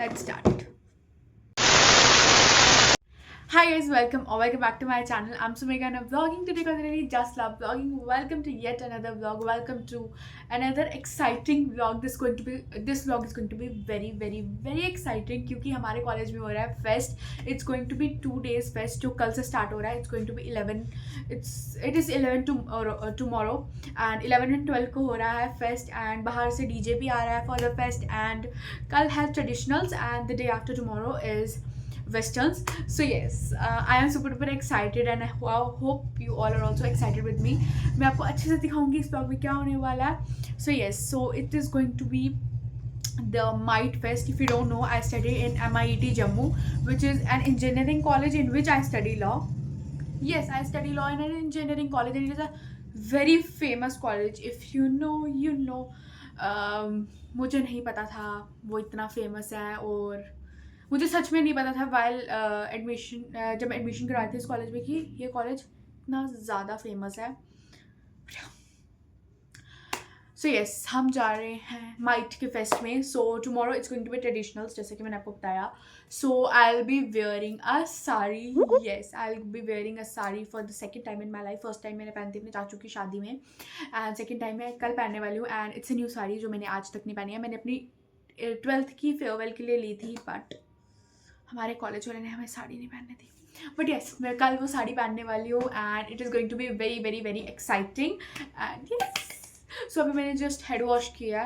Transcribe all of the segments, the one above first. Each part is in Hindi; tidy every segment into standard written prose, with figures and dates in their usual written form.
Let's start it. Hi guys, welcome back to my channel. I'm Sumika and I'm vlogging today because I really just love vlogging. Welcome to yet another vlog. Welcome to another exciting vlog. This vlog is going to be very exciting क्योंकि हमारे कॉलेज में हो रहा है fest. It's going to be 2 days fest जो कल से start हो रहा है. It's going to be 11. It is 11 tomorrow and 11 and 12 को हो रहा है fest and बाहर से DJ भी आ रहा है for the fest and कल है traditionals and the day after tomorrow is westerns. So yes, I am super excited and I hope you all are also excited with me. मैं आपको अच्छे से दिखाऊंगी इस ब्लॉग में क्या होने वाला है. So yes, so it is going to be the MITE Fest. If you don't know, I study in MIT Jammu, which is an engineering college in which I study law. Yes, I study law in an engineering college and it is a very famous college. If you know, you know. मुझे नहीं पता था वो इतना फेमस है और मुझे सच में नहीं पता था जब मैं एडमिशन करवाई थी इस कॉलेज में कि ये कॉलेज इतना ज़्यादा फेमस है. सो येस, हम जा रहे हैं माइट के फेस्ट में. So tomorrow it's going to be traditionals जैसे कि मैंने आपको बताया. So I will be wearing a sari. Yes, I will be wearing a sari for the second time in my life. First time मैंने पहनी थी अपने चाचू की शादी में एंड सेकेंड टाइम मैं कल पहनने वाली हूँ and it's a new sari जो मैंने आज तक नहीं पहनी है. मैंने अपनी 12th की फेयरवेल के लिए ली थी बट हमारे कॉलेज वाले ने हमें साड़ी नहीं पहनने दी. बट येस, मैं कल वो साड़ी पहनने वाली हूँ and it is going to be very exciting and yes. So अभी मैंने जस्ट हेड वॉश किया.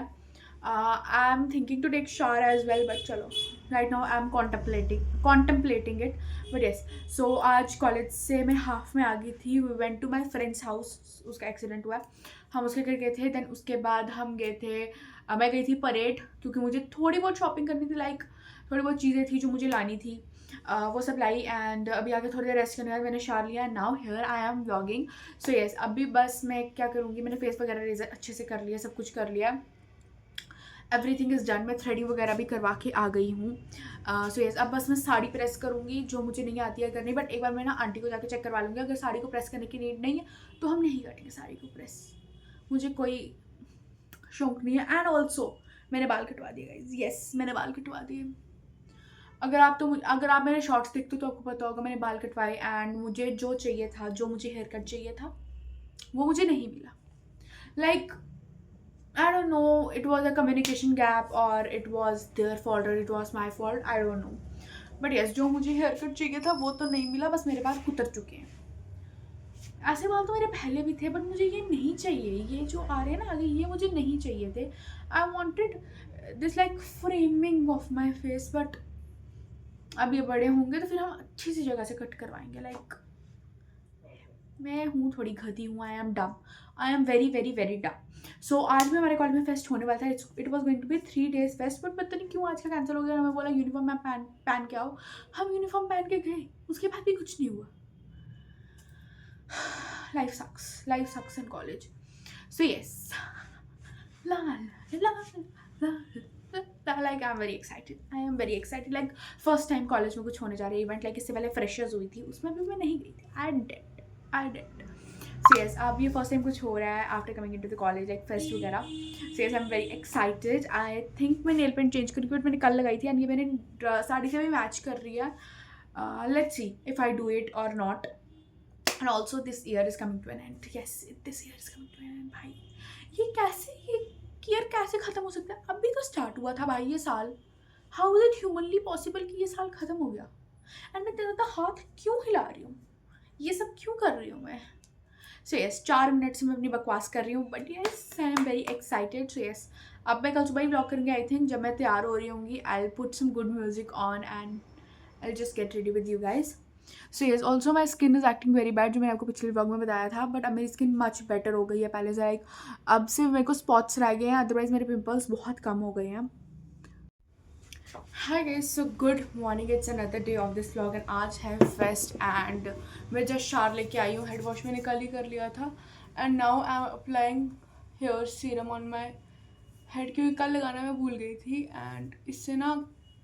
I am thinking to take shower as well but चलो right now I am contemplating it. But yes, so आज कॉलेज से मैं हाफ में आ गई थी. We went to my friends house. उसका एक्सीडेंट हुआ, हम उसके घर गए थे. देन उसके बाद हम गए थे मैं गई थी परेड क्योंकि मुझे थोड़ी बहुत शॉपिंग करनी थी. लाइक थोड़ी बहुत चीज़ें थी जो मुझे लानी थी. वो सब लाई एंड अभी आके थोड़ी देर रेस्ट करने के बाद मैंने शार लिया. Now here I am vlogging. So yes, अभी बस मैं क्या करूँगी, मैंने फेस वगैरह रेजर अच्छे से कर लिया, सब कुछ कर लिया. Everything is done. मैं थ्रेडिंग वगैरह भी करवा के आ गई हूँ. सो येस, अब बस मैं साड़ी प्रेस करूँगी जो मुझे नहीं आती है करनी. बट एक बार मैं ना आंटी को जाकर चेक करवा लूँगी. अगर साड़ी को प्रेस करने की नीड नहीं है तो हम नहीं करेंगे साड़ी को प्रेस. मुझे कोई शौक नहीं है. एंड ऑल्सो मैंने बाल कटवा दिए गाइज. येस, मैंने बाल कटवा दिए. अगर आप मेरे शॉर्ट्स देखते हो तो आपको पता होगा मैंने बाल कटवाए एंड मुझे जो चाहिए था, जो मुझे हेयर कट चाहिए था वो मुझे नहीं मिला. Like I don't know, it was a communication gap और इट वॉज देयर फॉल्ट और it was my fault. I don't know. But yes, जो मुझे हेयर कट चाहिए था वो तो नहीं मिला. बस मेरे बाल कुतर चुके हैं. ऐसे बाल तो मेरे पहले भी थे बट मुझे ये नहीं चाहिए. ये जो आ रहे हैं ना आगे, ये मुझे नहीं चाहिए थे. I wanted this like framing of my face. But अब ये बड़े होंगे तो फिर हम अच्छी सी जगह से कट करवाएंगे. लाइक मैं हूँ थोड़ी गधी हूँ. I am dumb. I am very डम. सो आज भी हमारे कॉलेज में फेस्ट होने वाला था. It was going to be 3 days fest but पता नहीं क्यों आज का कैंसिल हो गया. हमें बोला यूनिफॉर्म में पहन के आओ. हम यूनिफॉर्म पहन के गए, उसके बाद भी कुछ नहीं हुआ. Life sucks in college. So yes, like I'm very excited. I am very excited. Like first time college में कुछ होने जा रहा है इवेंट. लाइक इससे पहले फ्रेशर्स हुई थी, उसमें भी मैं नहीं गई थी. I did. So yes, अब ये फर्स्ट टाइम कुछ हो रहा है after coming into the college, like fest वगैरह. सो yes, I am very excited. I think मैं नेल पेंट चेंज करी बट मैंने कल लगाई थी एंड ये मैंने साड़ी से भी मैच कर रही है. Let's see if I do it or not. And also this year is coming to an end. Yes, this year is coming to an end. भाई ये ईयर कैसे ख़त्म हो सकता है? अभी तो स्टार्ट हुआ था भाई ये साल. How is it humanly possible कि ये साल ख़त्म हो गया? एंड मैं इतना ज़्यादा हाथ क्यों हिला रही हूँ, ये सब क्यों कर रही हूँ मैं? सो येस, 4 मिनट से मैं अपनी बकवास कर रही हूँ but yes I am very excited. So yes, अब मैं कल सुबह ही ब्लॉग करूँगी. आई थिंक जब मैं तैयार हो रही होंगी I will put some good music on and I will just get ready with you guys. So yes, also my skin is acting very bad जो मैंने आपको पिछले व्लॉग में बताया था. बट अब मेरी स्किन मच बेटर हो गई है पहले से. लाइक अब सिर्फ मेरे को स्पॉट्स रह गए हैं, अदरवाइज मेरे पिंपल्स बहुत कम हो गए हैं. हाय guys, so good morning. It's another day of this vlog and आज है फेस्ट एंड मैं जस्ट शावर लेके आई हूँ. हेड वॉश मैंने कल ही कर लिया था and now I am applying hair serum on my head क्योंकि कल लगाना मैं भूल गई थी एंड इससे ना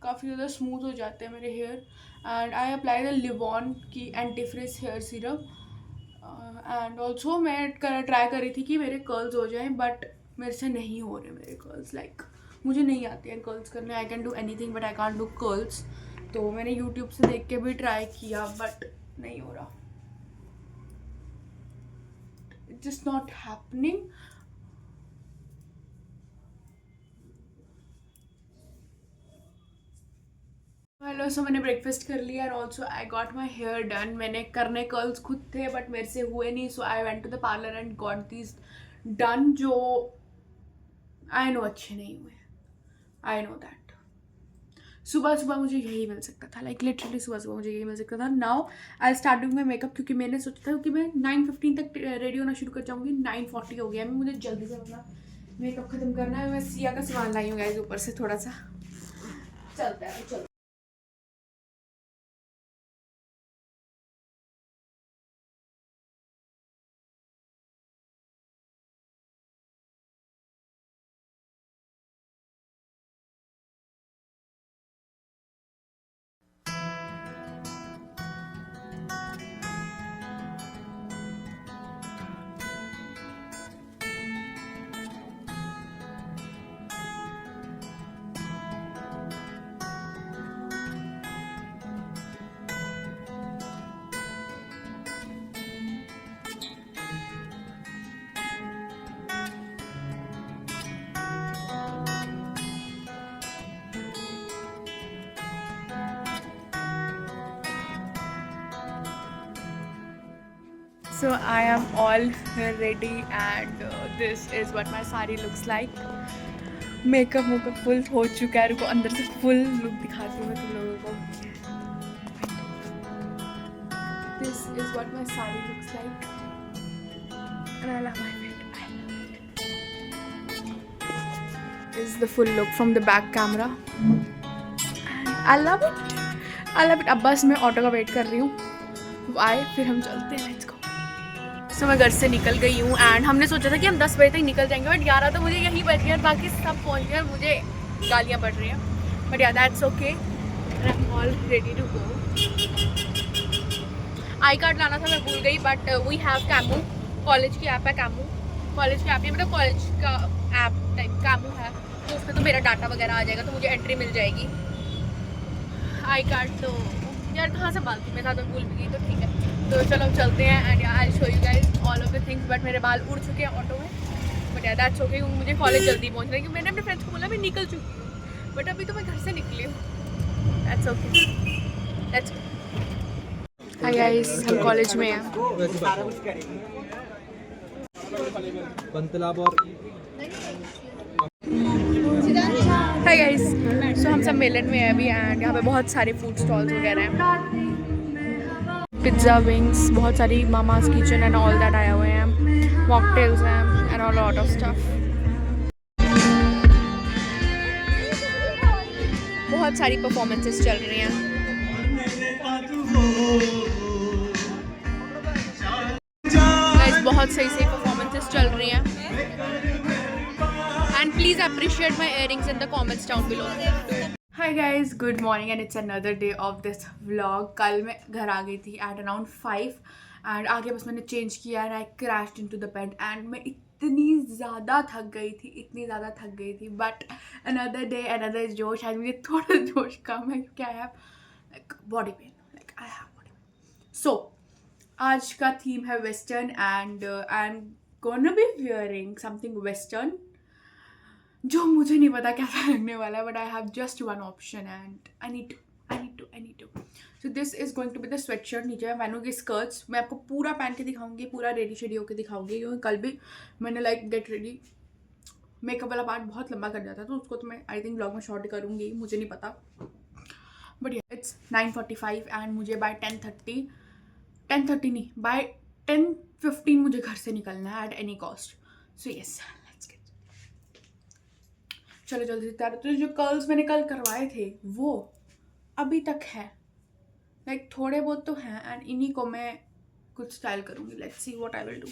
काफ़ी ज़्यादा स्मूथ हो जाते हैं मेरे hair. And I apply the Livon की anti frizz hair serum. And also मैं ट्राई कर रही थी कि मेरे कर्ल्स हो जाएं बट मेरे से नहीं हो रहे मेरे कर्ल्स. लाइक मुझे नहीं आती है कर्ल्स करने. I can do anything but I can't do curls. तो मैंने यूट्यूब से देख के भी ट्राई किया बट नहीं हो रहा. It's just not happening. Hello. So मैंने ब्रेकफास्ट कर लिया and also I got my hair done. मैंने करने कर्ल्स खुद थे बट मेरे से हुए नहीं. So I went to the parlour and got this done, जो आई नो अच्छे नहीं हुए. I know that. सुबह सुबह मुझे यही मिल सकता था. लाइक लिटरली सुबह सुबह मुझे यही मिल सकता था. Now I start doing my makeup, क्योंकि मैंने सोचा था कि मैं 9:15 तक रेडी होना शुरू कर जाऊँगी. 9:40 हो गया. मैं मुझे जल्दी से अपना मेकअप खत्म करना है. मैं सिया का सामान लाई हूँ गाइस ऊपर से थोड़ा सा. चलता है चलो. So I am all ready and this is what my sari looks like. Makeup full हो चुका है. रुको अंदर से फुल लुक दिखाती हूँ मैं तुम लोगों को. This is what my sari looks like and I love my fit. I love it. This is the full look from the back camera and I love it. I love it. अब बस मैं ऑटो का वेट कर रही हूँ. आए फिर हम चलते हैं. Let's go. तो मैं घर से निकल गई हूँ एंड हमने सोचा था कि हम 10 बजे तक निकल जाएंगे बट 11 तो मुझे यहीं बच गया. बाकी सब पहुँच गए. मुझे गालियाँ पड़ रही हैं but yeah that's okay. I am all ready to go. I card लाना था मैं भूल गई but we have Camu. College की ऐप है कैमू. कॉलेज की ऐप है मतलब कॉलेज का ऐप टाइप कैमू है. तो उसमें तो मेरा डाटा वगैरह आ जाएगा तो मुझे एंट्री मिल जाएगी. आई कार्ड तो यार कहाँ से बाल थी मैं था तो भूल भी गई. तो ठीक है तो चलो चलते हैं and I show you guys all of the things. But मेरे बाल उड़ चुके हैं ऑटो में बट यार दैट्स ओके. मुझे कॉलेज जल्दी पहुंचना है क्योंकि मैंने अपने फ्रेंड्स को बोला मैं निकल चुकी हूँ बट अभी तो मैं घर से निकली हूँ. That's okay. Let's go. Hi guys हम कॉलेज में हैं. हाय गाइस. सो हम सब मेलन में हैं अभी एंड यहाँ पे बहुत सारे फूड स्टॉल्स वगैरह हैं. पिज्ज़ा विंग्स बहुत सारी mama's kitchen and all that आए हुए हैं. मॉकटेल्स हैं and all lot of stuff. बहुत सारी परफॉर्मेंसेस चल रही हैं. गाइस बहुत सही सही परफॉर्मेंसेस चल रही हैं and please appreciate my earrings in the comments down below. Hi guys good morning and it's another day of this vlog. कल मैं घर आ गई थी एट अराउंड 5 एंड आगे बस मैंने चेंज किया and I crashed into the bed and मैं इतनी ज़्यादा थक गई थी बट अनदर डे अनदर जोश. आज मुझे थोड़ा जोश कम है क्योंकि I have like body pain. Like I have body pain. So आज का थीम है western and I am gonna be wearing something western जो मुझे नहीं पता कैसा लगने वाला है but I have just one option and I need to. So this is going to be the sweatshirt. नीचे मैं पहनूंगी की स्कर्ट्स. मैं आपको पूरा पहन के दिखाऊंगी. पूरा रेडी शेडी होकर दिखाऊंगी क्योंकि कल भी मैंने लाइक गेट रेडी मेकअप वाला पार्ट बहुत लंबा कर जाता तो उसको तो मैं आई थिंक ब्लॉग में शॉर्ट करूँगी. मुझे नहीं पता बट इट्स 9:45 एंड मुझे बाय 10:30 नहीं बाय 10:15 मुझे घर से निकलना है at any cost. So yes चलो जल्दी से तैयार. तो जो कर्ल्स मैंने कल करवाए थे वो अभी तक है. लाइक थोड़े बहुत तो हैं एंड इन्हीं को मैं कुछ स्टाइल करूँगी. Let's see what I will do.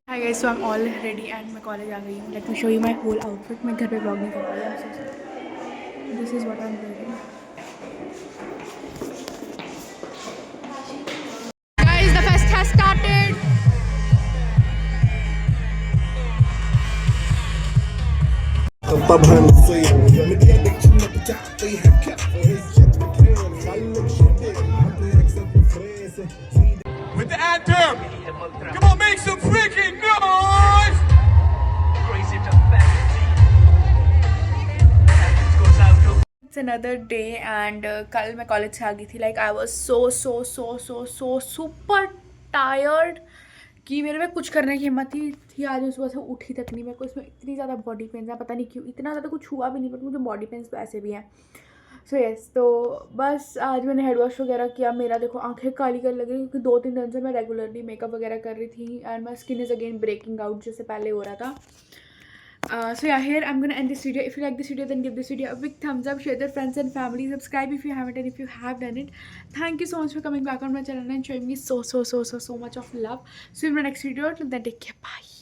Hi guys so I am all ready and मैं कॉलेज आ गई हूँ. Let me show you my whole outfit. मैं घर पे ब्लॉग नहीं कर पाई. This is what I am wearing. Guys the fest has started. With the anthem. Come on, make some freaking noise! It's another day and कल मैं कॉलेज से आ गई थी. Like I was so super tired कि मेरे में कुछ करने की हिम्मत थी. आज मैं सुबह से उठी तक नहीं. मेरे को इसमें इतनी ज़्यादा बॉडी पेन्स है, पता नहीं क्यों. इतना ज़्यादा कुछ हुआ भी नहीं बट मुझे बॉडी पेन्स तो ऐसे भी हैं. सो यस, तो बस आज मैंने हेड वॉश वगैरह किया. मेरा देखो आंखें काली कर लगी क्योंकि 2-3 दिन से मैं रेगुलरली मेकअप वगैरह कर रही थी and my skin is again breaking out जैसे पहले हो रहा था. So yeah, here I'm gonna end this video. If you like this video, then give this video a big thumbs up, share with your friends and family, subscribe if you haven't, and if you have done it, thank you so much for coming back on my channel and showing me so much of love. See you in my next video. Till then, take care. Bye.